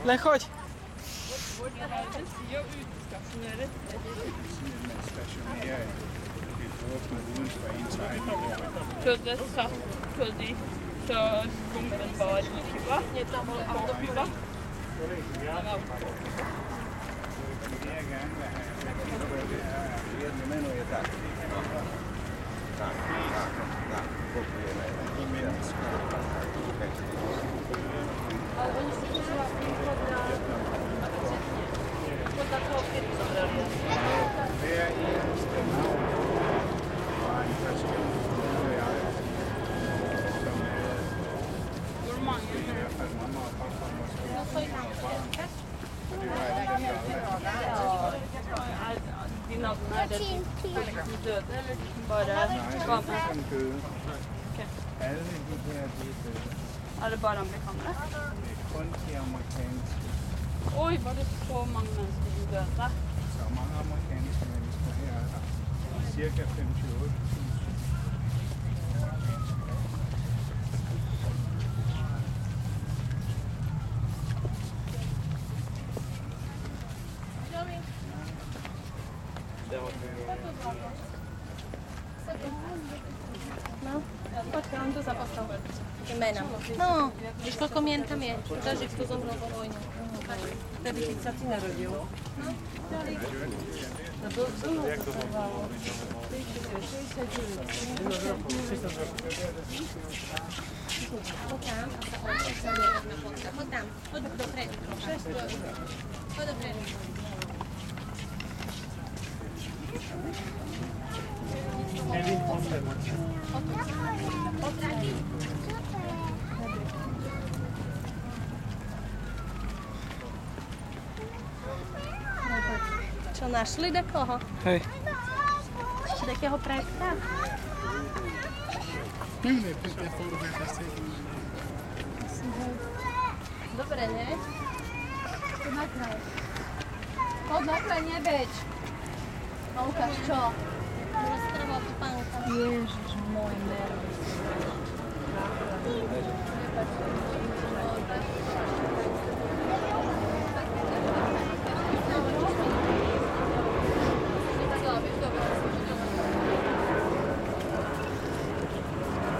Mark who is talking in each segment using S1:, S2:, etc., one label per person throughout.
S1: Len choď.
S2: Så det satt på de, så skumpen var kiva, autopiva. De navnene er det de døde, eller bare var med? Okay. Er det bare amerikanere?
S3: Kun de amerikanske.
S2: Oi, var det så mange mennesker som døde?
S3: Så mange amerikanske mennesker her er der. Cirka 58.000.
S4: No, poďka, on tu zaposlal. Jménem. No, víš, koľko mien tam je? Každý, kto zomrel vo vojne. Vtedy, keď sa ti narodil. No, jak to trvalo? 69. Poď tam a sa odsaď na fotka. Poď tam, poď dopredu. Poď dopredu. Čo, našli takoho?
S1: Hej.
S4: Takého projekta? Dobre, ne? Poď na kraj. Poď na kraj, nebeď. A ukáž čo? Roztrhla topánka. Ježiš, môj nerv.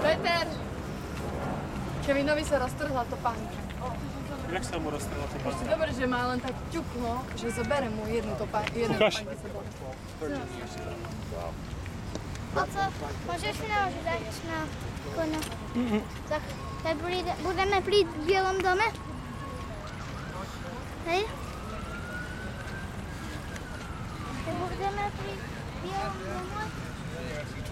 S5: Peter! Kevinovi sa roztrhla topánka.
S6: Jak sa mu roztrhla topánka?
S5: Dobre, že má len tak ťukno, že zoberem mu jednu topánku.
S6: Ukáž.
S7: Oco, môžeš si naložiť dať na koňa? Tak budeme pri Bielom dome? Hej? Tak budeme pri Bielom dome?
S3: Sí,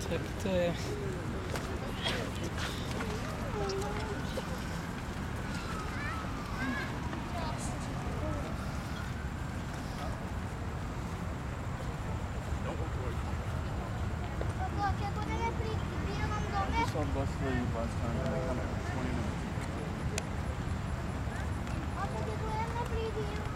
S1: Tak to je...
S7: Keď budeme pri Bielom dome?
S3: Some bus leave last time, they come at 20 minutes.
S7: Oco, keď budeme pri Bielom